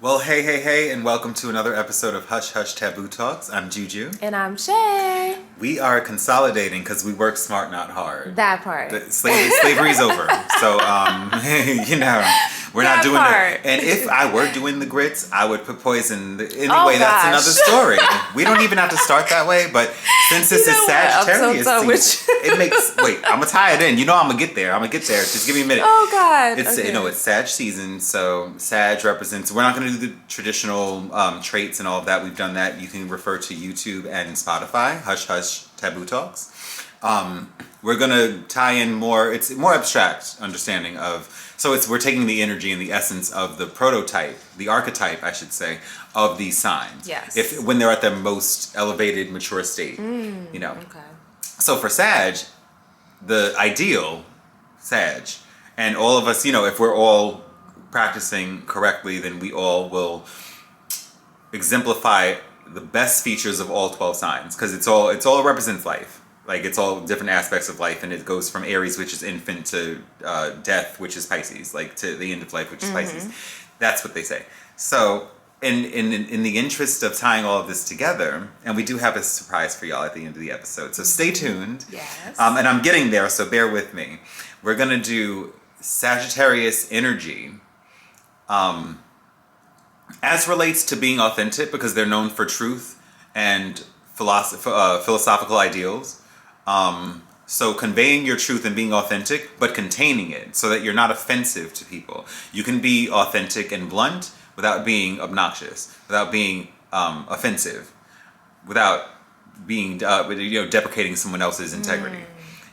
Well, hey, and welcome to another episode of Hush Hush Taboo Talks. I'm Juju. And I'm Shay. We are consolidating because we work smart, not hard. That part. Slavery's over. So, we're not doing part. it. And if I were doing the grits, I would put poison. Anyway, Oh, that's gosh. another story. We don't even have to start that way, but since this is Sagittarius season, it makes... Wait, I'm going to tie it in. I'm going to get there. Just give me a minute. Oh, God. It's okay. it's Sag season, so Sag represents. We're not going to do the traditional traits and all of that. We've done that. You can refer to YouTube and Spotify. Hush Hush Taboo Talks. We're going to tie in more. It's more abstract understanding of. So we're taking the energy and the essence of the prototype, the archetype, I should say, of these signs. Yes. When they're at their most elevated, mature state. Okay. So for Sag, the ideal Sag, and all of us, if we're all practicing correctly, then we all will exemplify the best features of all 12 signs, because it all represents life. Like, it's all different aspects of life, and it goes from Aries, which is infant, to death, which is Pisces, like to the end of life, which is Pisces. That's what they say. So in the interest of tying all of this together, and we do have a surprise for y'all at the end of the episode, so stay tuned. Yes. And I'm getting there, so bear with me. We're going to do Sagittarius energy as relates to being authentic, because they're known for truth and philosophical ideals. So conveying your truth and being authentic, but containing it so that you're not offensive to people. You can be authentic and blunt without being obnoxious, without being offensive, without being deprecating someone else's integrity.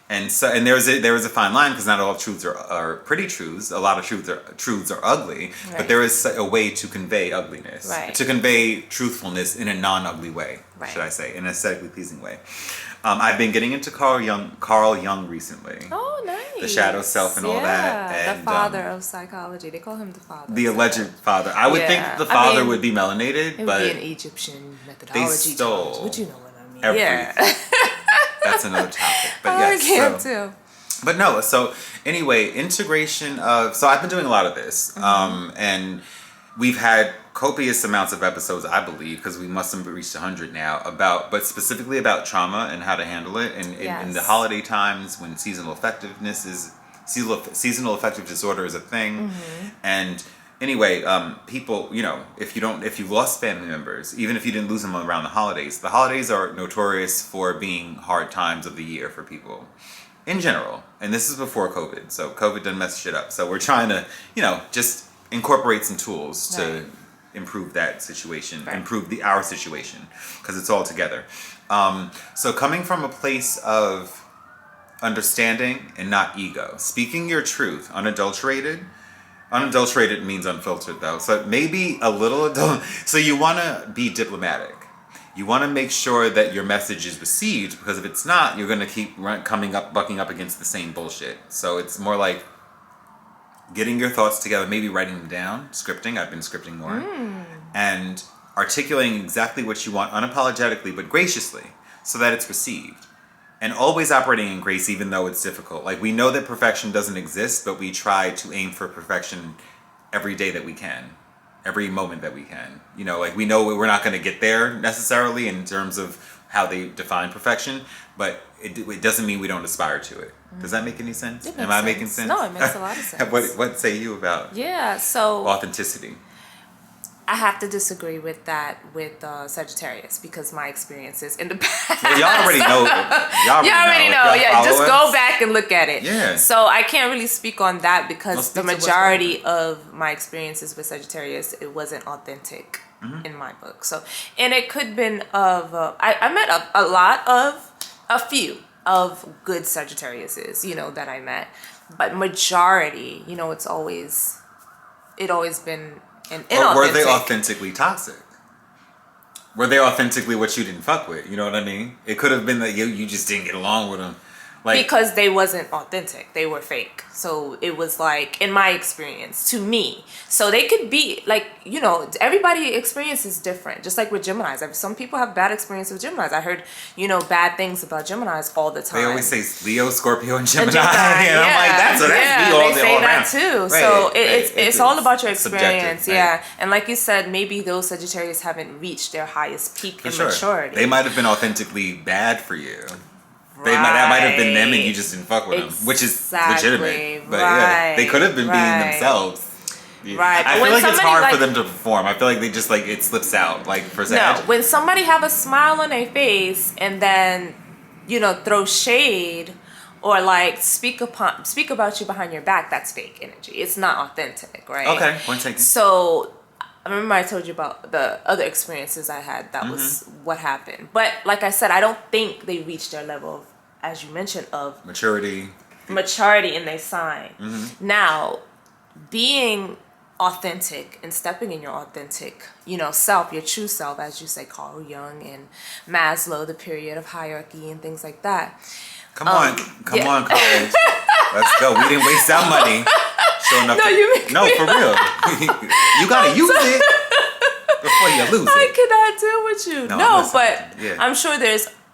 And there is a fine line, because not all truths are pretty truths. A lot of truths are ugly, Right. but there is a way to convey ugliness, Right. to convey truthfulness in a non-ugly way, Right. should I say, in an aesthetically pleasing way. I've been getting into Carl Jung recently. Oh, nice. The shadow self and all that. And, the father of psychology. They call him the father. The alleged father. I would think Yeah. the father I mean, would be melanated, It would but be an Egyptian methodology. stole Charge, but you know what I mean. everything. Yeah. That's another topic. But I yes, can so- too. But no, so anyway, integration of... So I've been doing a lot of this. And we've had copious amounts of episodes, I believe, because we must have reached 100 now, but specifically about trauma and how to handle it. And in the Yes. holoday times, when seasonal affective disorder is a thing. And anyway, people, if you've lost family members, even if you didn't lose them around the holidays are notorious for being hard times of the year for people. In general, and this is before COVID, so COVID done mess shit up. So we're trying to, just incorporate some tools to Right. improve that situation, Right. improve our situation, because it's all together. So coming from a place of understanding and not ego, speaking your truth, unadulterated. Unadulterated means unfiltered, though, so maybe a little So you want to be diplomatic. You want to make sure that your message is received, because if it's not, you're going to keep bucking up against the same bullshit. So it's more like getting your thoughts together, maybe writing them down, scripting. I've been scripting more. And articulating exactly what you want unapologetically, but graciously, so that it's received. And always operating in grace, even though it's difficult. Like, we know that perfection doesn't exist, but we try to aim for perfection every day that we can. Every moment that we can. Like, we know we're not going to get there necessarily in terms of how they define perfection, but it doesn't mean we don't aspire to it. Does that make any sense? It Am makes I sense. making sense? No, it makes a lot of sense. What say you about Yeah, so authenticity? I have to disagree with that with Sagittarius, because my experiences in the past. Well, y'all already know. You already know. If y'all Yeah, just follow go us. back and look at it. Yeah. So I can't really speak on that, because Let's the speak to what's majority of my experiences with Sagittarius, it wasn't authentic in my book. So, and it could have been of I met a few of good Sagittariuses, that I met, but majority, it's always been an inauthentic. Or were they authentically toxic? Were they authentically what you didn't fuck with? You know what I mean? It could have been that you just didn't get along with them. Like, because they wasn't authentic, they were fake. So it was like, in my experience, to me, so they could be like, you know, everybody experience is different, just like with Geminis. Some people have bad experiences with Geminis. I heard, you know, bad things about Geminis all the time. They always say Leo, Scorpio, and Gemini. And I'm like, that's me all, they say all that too. Right. So it's all about your experience. Right? Yeah. And like you said, maybe those Sagittarius haven't reached their highest peak in maturity. They might have been authentically bad for you. That might have been them and you just didn't fuck with them, which is legitimate. But yeah, they could have been being themselves. Right. I feel like it's hard for them to perform. I feel like they just like, it slips out. Like for Sag. No, when somebody have a smile on their face and then, you know, throw shade or like speak about you behind your back, that's fake energy. It's not authentic, right? Okay, one second. So I remember I told you about the other experiences I had. That was what happened. But like I said, I don't think they reached their level of, as you mentioned, of maturity in their sign. Now, being authentic and stepping in your authentic, you know, self, your true self, as you say, Carl Jung and Maslow, the period of hierarchy and things like that. Come on, college. Let's go. We didn't waste our money. No, for real. You gotta use it before you lose it. I cannot deal with you. No, but yeah. I'm sure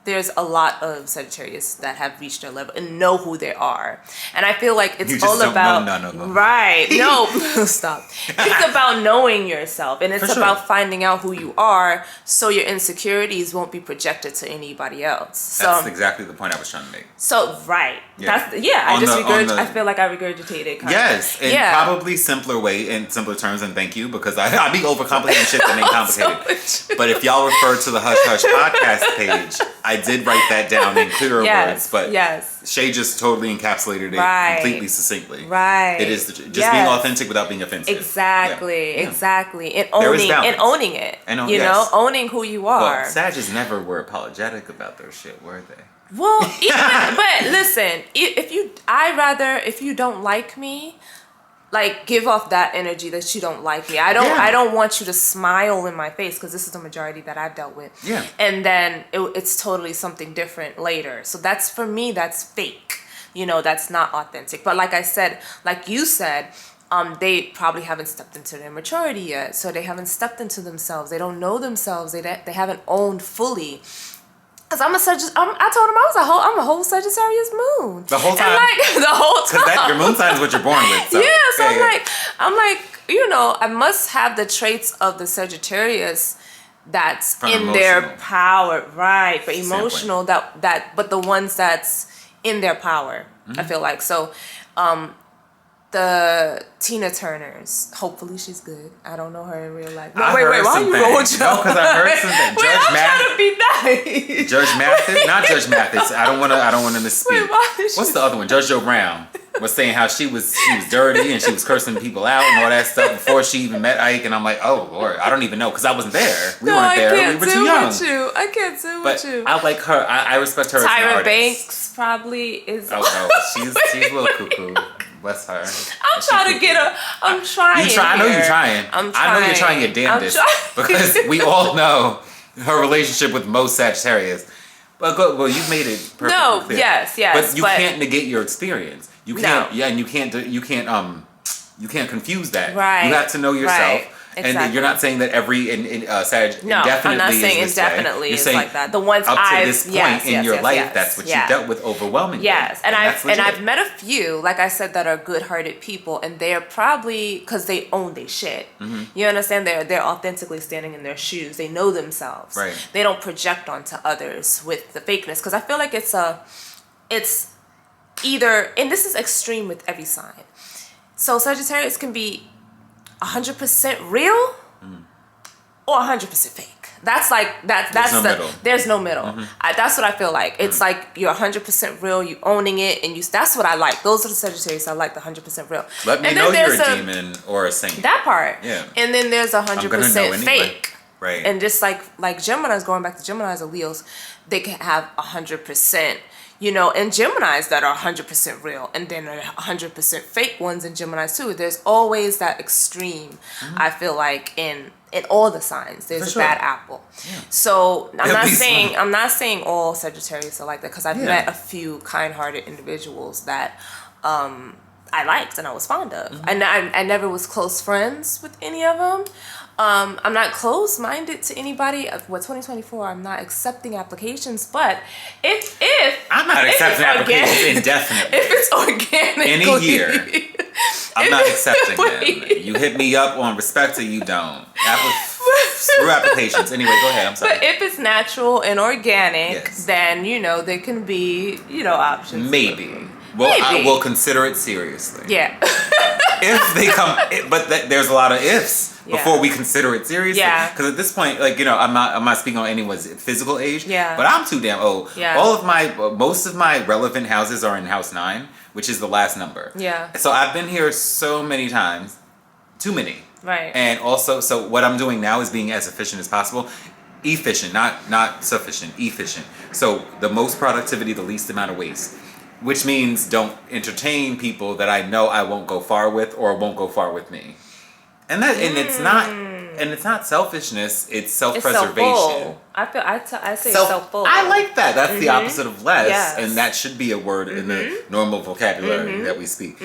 there's a lot of Sagittarius that have reached their level and know who they are. And I feel like it's all about none of them. Right. No, stop. It's about knowing yourself, and it's about finding out who you are so your insecurities won't be projected to anybody else. So that's exactly the point I was trying to make. So right. Yeah. I feel like I regurgitated Yes, in probably simpler way, in simpler terms, and thank you, because I be overcomplicating shit that ain't complicated. But if y'all refer to the Hush Hush podcast page, I did write that down in clearer words, but Shay just totally encapsulated it completely succinctly. Right. It is just being authentic without being offensive. Exactly. And owning it. Owning who you are. Well, Sages never were apologetic about their shit, were they? Well, but listen, if you don't like me, like, give off that energy that you don't like me. I don't want you to smile in my face, because this is the majority that I've dealt with. Yeah. And then it's totally something different later. So that's, for me, that's fake. You know, that's not authentic. But like I said, like you said, they probably haven't stepped into their maturity yet. So they haven't stepped into themselves. They don't know themselves. They haven't owned fully. Cause I told him I'm a whole Sagittarius moon. The whole time. And the whole time. Because your moon sign is what you're born with. So. Yeah, so I'm like, you know, I must have the traits of the Sagittarius that's in their power, right? But emotional, but the ones that's in their power. I feel like so. The Tina Turners. Hopefully she's good. I don't know her in real life. No, wait, why are you rolling? No, because I heard something. I'm trying to be nice. Judge Mathis? Not Judge Mathis. I don't want to misspeak. What's the other one? Judge Joe Brown was saying how she was dirty and she was cursing people out and all that stuff before she even met Ike, and I'm like, oh Lord, I don't even know, because I wasn't there. We weren't there. We were too young. I can't deal with you. I like her. I respect her as an artist. Tyra Banks probably is. Oh no, she's a little cuckoo. Bless her. I'm trying to get her. I'm trying. I know you're trying. I know you're trying your damnedest, because we all know her relationship with most Sagittarius. But well, you've made it perfectly clear. Yes. But you can't negate your experience. You can't. No. Yeah, and you can't confuse that. Right. You have to know yourself. Right. Exactly. And you're not saying that every Sag indefinitely I'm not saying is indefinitely is like that. The ones up to this point in your life, that's what you dealt with overwhelmingly. Yes, and I've met a few, like I said, that are good-hearted people, and they're probably, because they own their shit. You understand? They're authentically standing in their shoes. They know themselves. Right. They don't project onto others with the fakeness, because I feel like it's either, and this is extreme with every sign. So Sagittarius can be 100% real or 100% fake. That's there's no middle. That's what I feel like. It's like you're 100% real, you owning it, and that's what I like. Those are the Sagittarius I like, the 100% real. Let me know you're a demon or a saint. That part. Yeah. And then there's 100% fake. Right. And just like Geminis, going back to Geminis or Leos, they can have 100%, and Geminis that are 100% real, and then 100% fake ones in Geminis too. There's always that extreme. I feel like in all the signs, there's a bad apple. Yeah. So I'm not saying all Sagittarius are like that, because I've met a few kind-hearted individuals that I liked and I was fond of, and I never was close friends with any of them. I'm not close-minded to anybody. 2024, I'm not accepting applications, but if I'm not accepting applications indefinitely. If it's organic, any year, I'm not accepting them. You hit me up on respect or you don't. Screw applications. Anyway, go ahead. I'm sorry. But if it's natural and organic, then there can be options. Maybe. Well, I will consider it seriously. Yeah. If they come, but there's a lot of ifs before we consider it seriously. Yeah. Because at this point, I'm not speaking on anyone's physical age. Yeah. But I'm too damn old. Yeah. Most of my relevant houses are in house 9, which is the last number. Yeah. So I've been here so many times, too many. Right. And also, so what I'm doing now is being as efficient as possible. Efficient, not sufficient. Efficient. So the most productivity, the least amount of waste. Which means don't entertain people that I know I won't go far with or won't go far with me. And it's not selfishness, it's self-preservation. I say self-full. I like that. That's the opposite of less, and that should be a word in the normal vocabulary that we speak.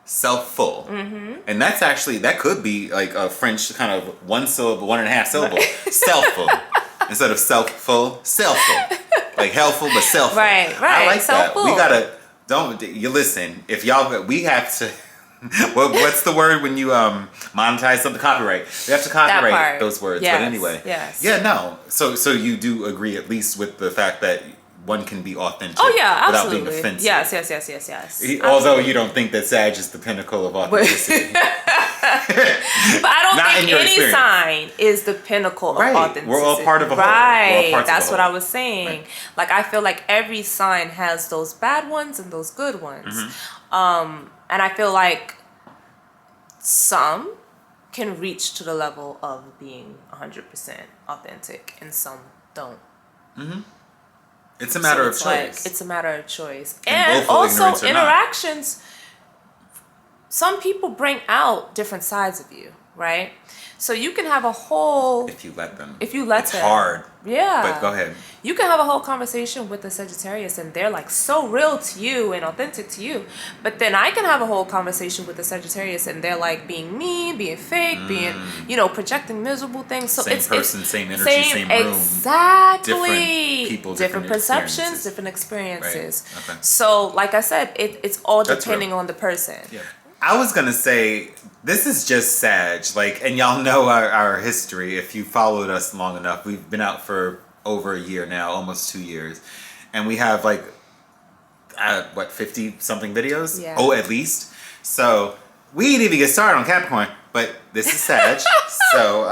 Self-full. And that could be like a French kind of 1 syllable, 1.5 syllable. Self-full. Instead of self-full, self-full. Like helpful, but self-full. Right. I like self-full. that. You listen, if we have to, what's the word when you monetize something? Copyright. We have to copyright those words. Yes. But anyway. Yes. Yeah, no. So you do agree at least with the fact that one can be authentic without being offensive. Yes. Although you don't think that Sag is the pinnacle of authenticity. But I don't think any sign is the pinnacle of authenticity. We're all part of a whole. Right. That's what I was saying. Right. Like, I feel like every sign has those bad ones and those good ones. And I feel like some can reach to the level of being 100% authentic and some don't. It's a matter of choice. It's a matter of choice. And also interactions. Some people bring out different sides of you, right? So you can have a whole... If you let them. It's hard. Yeah. But go ahead. You can have a whole conversation with the Sagittarius and they're like so real to you and authentic to you. But then I can have a whole conversation with the Sagittarius and they're like being mean, being fake, being, projecting miserable things. So same person, same energy, same room. Exactly. Different people, different perceptions, different experiences. Right. Okay. So like I said, it's all depending on the person. Yeah. I was going to say, this is just Sag, and y'all know our history. If you followed us long enough, we've been out for over a year now, almost 2 years. And we have 50 something videos? Yeah. Oh, at least. So we didn't even get started on Capricorn, but this is Sag. So,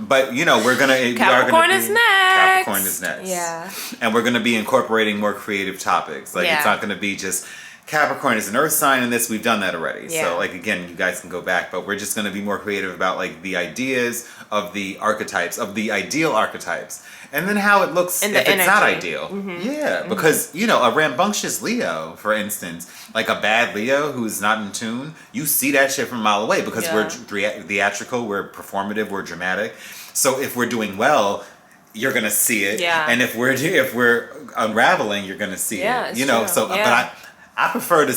but we're going to... Capricorn is next. Capricorn is next. Yeah. And we're going to be incorporating more creative topics. It's not going to be just... Capricorn is an earth sign in this. We've done that already. Yeah. So, again, you guys can go back. But we're just going to be more creative about, the ideas of the archetypes, of the ideal archetypes. And then how it looks if it's not ideal. Yeah. Because, a rambunctious Leo, for instance, like a bad Leo who's not in tune, you see that shit from a mile away because we're theatrical, we're performative, we're dramatic. So, if we're doing well... you're gonna see it, and if we're unraveling, you're gonna see it. True. So, but I prefer to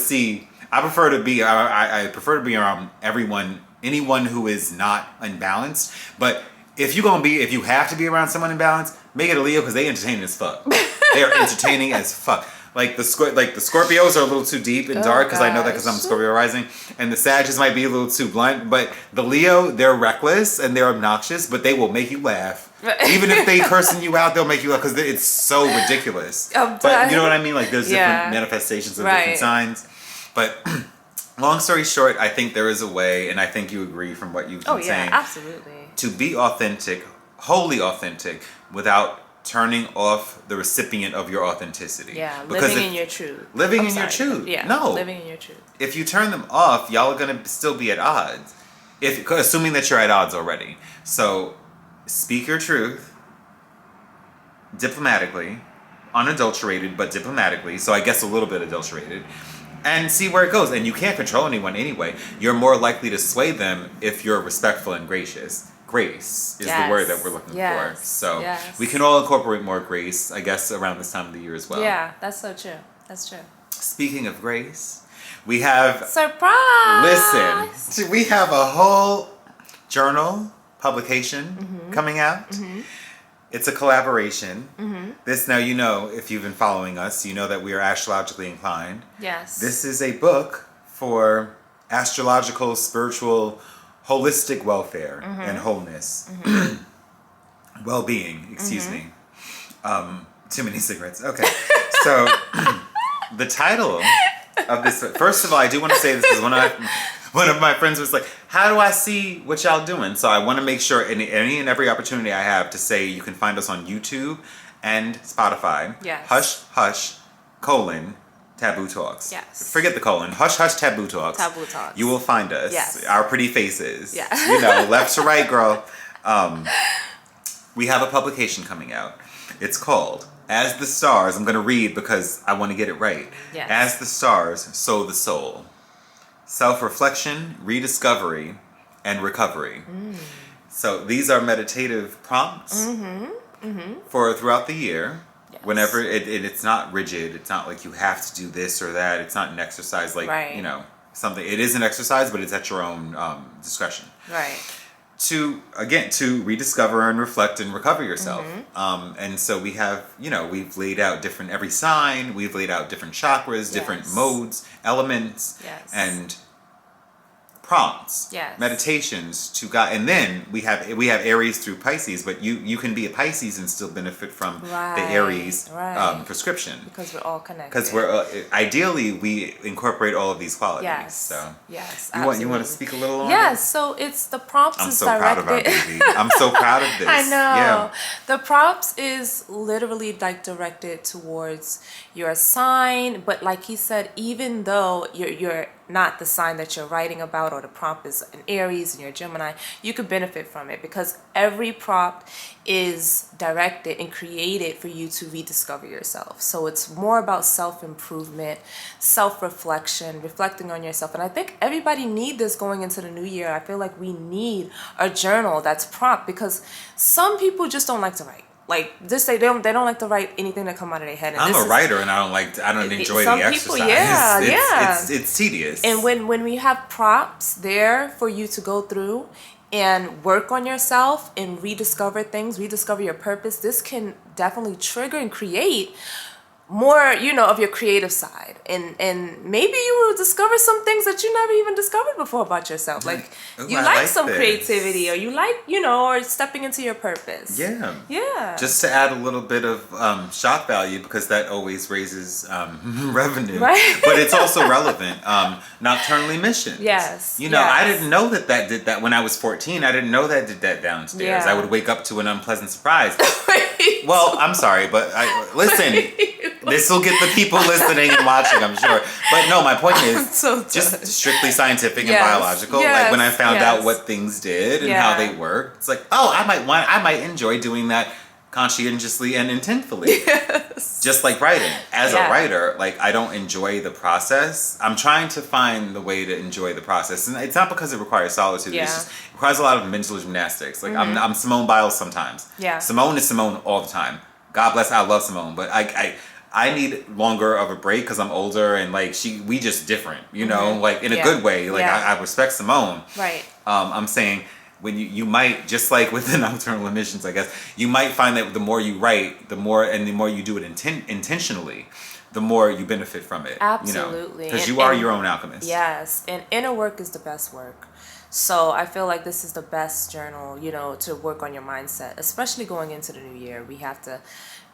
be around anyone who is not unbalanced. But if you have to be around someone imbalanced, make it a Leo because they entertaining as fuck. They are entertaining as fuck. The Scorpios are a little too deep and dark because I know that because I'm Scorpio rising, and the Sagittarius might be a little too blunt. But the Leo, they're reckless and they're obnoxious, but they will make you laugh. Even if they cursing you out, they'll make you laugh because it's so ridiculous. But you know what I mean? There's different manifestations of different signs. But long story short, I think there is a way, and I think you agree from what you've been saying. Absolutely. To be authentic, wholly authentic, without turning off the recipient of your authenticity. Yeah, living in your truth. Living in your truth. Yeah, no. Living in your truth. If you turn them off, y'all are going to still be at odds. Assuming that you're at odds already. So, speak your truth diplomatically, unadulterated but diplomatically, so I guess a little bit adulterated, and see where it goes. And you can't control anyone anyway. You're more likely to sway them if you're respectful and gracious. Grace is the word that we're looking for. So we can all incorporate more grace, I guess, around this time of the year as well. Yeah, that's so true. That's true. Speaking of grace, we have... Surprise! Listen, we have a whole journal publication coming out. It's a collaboration. This, now, you know, if you've been following us, you know that we are astrologically inclined. Yes. This is a book for astrological, spiritual, holistic welfare and wholeness. Well-being, excuse me. Too many cigarettes. Okay. So, the title of this, first of all, I do want to say this because one of my friends was like, how do I see what y'all doing? So I want to make sure any and every opportunity I have to say you can find us on YouTube and Spotify. Yes. Hush, hush, Taboo Talks. Yes. Forget the colon. Hush, hush, Taboo Talks. Taboo Talks. You will find us. Yes. Our pretty faces. Yeah. You know, left to right, girl. We have a publication coming out. It's called As the Stars. I'm going to read because I want to get it right. Yes. As the Stars Sow the Soul. Self-reflection, rediscovery, and recovery. So these are meditative prompts for throughout the year. Yes. Whenever it's not rigid, it's not like you have to do this or that. It's not an exercise like, you know, something. It is an exercise, but it's at your own discretion. Right. To rediscover and reflect and recover yourself. And so we have, you know, we've laid out every sign, we've laid out different chakras, different modes, elements, and prompts, meditations to guide. And then we have Aries through Pisces, but you can be a Pisces and still benefit from the Aries prescription. Because we're all connected. Because we're ideally we incorporate all of these qualities. Yes. So Yes. you want to speak a little on it? Yes. So it's the prompts I'm is so directed. proud of our baby. I'm so proud of this. I know. Yeah. The prompts is literally like directed towards your sign, but like he said, even though you're not the sign that you're writing about, or the prompt is an Aries and you're Gemini, you could benefit from it because every prompt is directed and created for you to rediscover yourself. So it's more about self-improvement, self-reflection, reflecting on yourself. And I think everybody need this going into the new year. I feel like we need a journal that's prompt because some people just don't like to write. Like, just say they don't like to write anything that come out of their head. And I'm a writer and I don't enjoy the exercise. It's tedious. And when we have prompts there for you to go through and work on yourself and rediscover things, rediscover your purpose, this can definitely trigger and create more, you know, of your creative side, and maybe you will discover some things that you never even discovered before about yourself. Like, you like some creativity, or you like, you know, or stepping into your purpose. Yeah. Just to add a little bit of shock value, because that always raises revenue, right? But it's also relevant. Nocturnal emissions. Yes. You know, I didn't know that did that when I was 14. I didn't know that did that downstairs. I would wake up to an unpleasant surprise. Well, I'm sorry, but listen. This will get the people listening and watching, I'm sure. But no, my point is just strictly scientific and biological. Like when I found out what things did and how they work, it's like, oh, I might enjoy doing that conscientiously and intentfully. Just like writing. As a writer, like I don't enjoy the process. I'm trying to find the way to enjoy the process. And it's not because it requires solitude. It requires a lot of mental gymnastics. Like I'm Simone Biles sometimes. Simone is Simone all the time. God bless, I love Simone. But I need longer of a break because I'm older and like we just different, you know, like in a good way. Like I respect Simone. Right. I'm saying when you might, just like with the nocturnal emissions, I guess, you might find that the more you write, the more you do it intentionally, the more you benefit from it. Absolutely. Because you are your own alchemist. Yes. And inner work is the best work. So I feel like this is the best journal, you know, to work on your mindset, especially going into the new year. We have to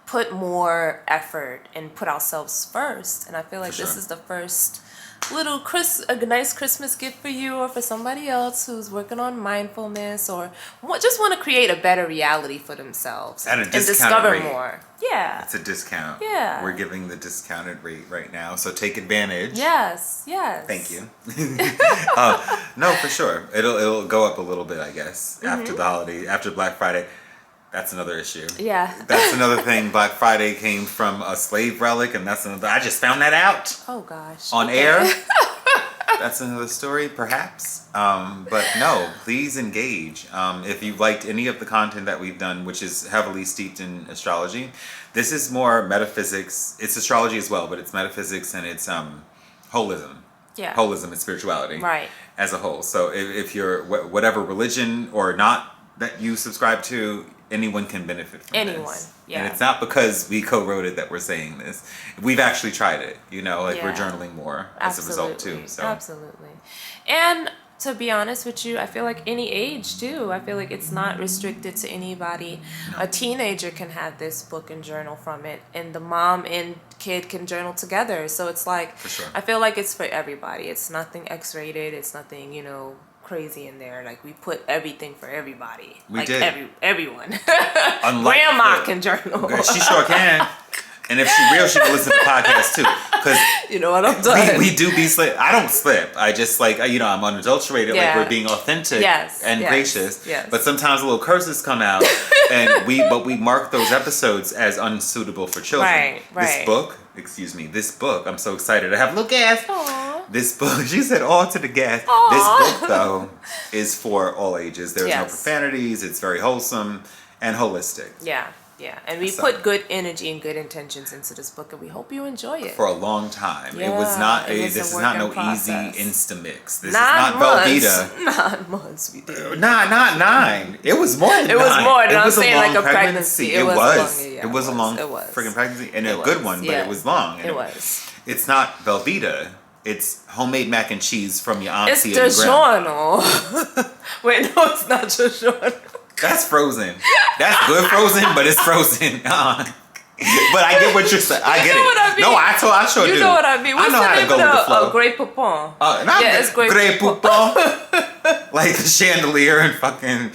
put more effort and put ourselves first. And I feel like this is the first little a nice Christmas gift for you or for somebody else who's working on mindfulness or just want to create a better reality for themselves and discover rate. More. Yeah. It's a discount. Yeah. We're giving the discounted rate right now, so take advantage. Yes. Thank you. No, for sure. It'll go up a little bit, I guess, after the holiday, after Black Friday. That's another issue. Yeah. That's another thing. Black Friday came from a slave relic, and that's another. I just found that out. Oh gosh. On air. That's another story, perhaps. But no, please engage. If you liked any of the content that we've done, which is heavily steeped in astrology, this is more metaphysics. It's astrology as well, but it's metaphysics and it's holism. Yeah. Holism is spirituality. Right. As a whole. So if you're whatever religion or not that you subscribe to, anyone can benefit from Anyone, this. yeah. And it's not because we co-wrote it that we're saying this. We've actually tried it, we're Yeah. journaling more as a result too. So Absolutely. And to be honest with you, I feel like any age too. I feel like it's not restricted to anybody. No. A teenager can have this book and journal from it, and the mom and kid can journal together. So it's like, For sure. I feel like it's for everybody. It's nothing X-rated. It's nothing, crazy in there. Like, we put everything for everybody. We like did. Everyone. Unlike Grandma can journal. She sure can. And if she real, she can listen to podcasts too. Because you know what I'm doing. we do be slip. I don't slip. I just I'm unadulterated. Yeah. Like we're being authentic and gracious. Yes. But sometimes little curses come out, and we mark those episodes as unsuitable for children. Right. This book. I'm so excited to have a little guest. Aww. This book. She said all to the guest. Aww. This book though is for all ages. There's no Yes. profanities. It's very wholesome and holistic. Yeah. And we put good energy and good intentions into this book, and we hope you enjoy it. For a long time. Yeah, it was not this is work not in no process. easy Instamix. This 9 is not months. Velveeta. 9 months we did. Nah, not 9. It was more than 9. It was more than It I'm was saying, long like a pregnancy. It was. Long, yeah, It was a long freaking pregnancy. And a good one, but it was long. And It was. It's not Velveeta. It's homemade mac and cheese from your It's auntie and your grandma. DiGiorno. Wait, no, it's not DiGiorno. That's frozen. That's good frozen, but it's frozen. But I get what you're saying. I get it. What I mean? No, I sure do. You know what I mean. What's know the how to name go with the of flow. Grey Poupon? It's Grey Poupon. Like the chandelier and fucking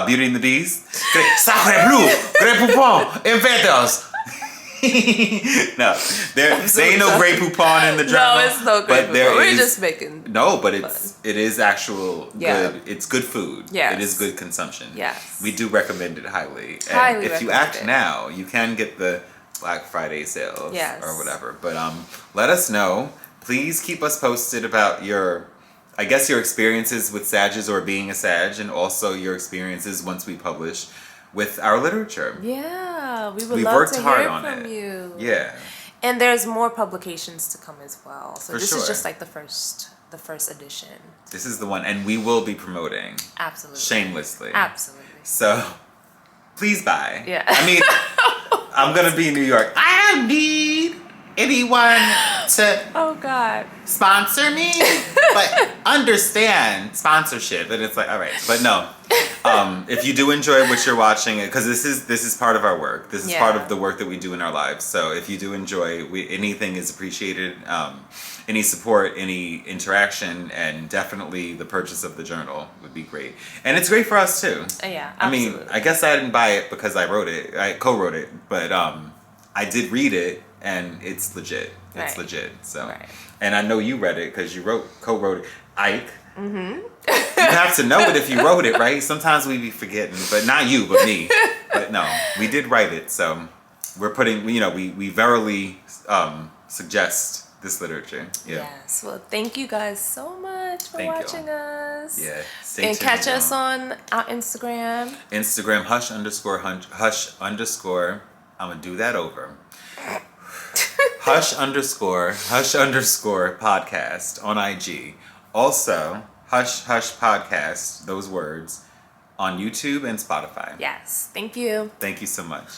Beauty and the Beast. Sacre bleu, Grey Poupon, inventors. No, there ain't no Grey Poupon in the journal. No, it's no Grey Poupon. We're just making no, but it is actual Yeah. good. It's good food. Yes. It is good consumption. Yes. We do recommend it highly. And Highly if you recommend act it. now, you can get the Black Friday sales Yes. or whatever. But let us know. Please keep us posted about your experiences with Sages or being a Sag, and also your experiences once we publish with our literature. Yeah, we would We've love worked to hard hear on from it. you. Yeah. And there's more publications to come as well. So For this sure. is just like the first edition. This is the one, and we will be promoting Absolutely. shamelessly. Absolutely. So, please buy. Yeah. I mean, I'm gonna be in New York. I don't need anyone to Oh God. sponsor me, but understand sponsorship. And it's like, all right, but no. If you do enjoy what you're watching, because this is part of our work. This is part of the work that we do in our lives. So if you do enjoy, anything is appreciated. Any support, any interaction, and definitely the purchase of the journal would be great. And it's great for us too. Yeah, I mean, absolutely. I guess I didn't buy it because I wrote it. I co-wrote it, but I did read it, and it's legit. It's Right. legit. So, Right. and I know you read it because you co-wrote it. Ike. Mm-hmm. You have to know it if you wrote it, right? Sometimes we be forgetting, but not you, but me. But no, we did write it, so we're putting. We verily suggest this literature. Yeah. Yes. Well, thank you guys so much for Thank y'all. watching us. Yeah. And catch us on our Instagram. Instagram hush underscore. I'm gonna do that over. hush underscore podcast on IG. Also, hush podcast, those words, on YouTube and Spotify. Yes. Thank you. Thank you so much.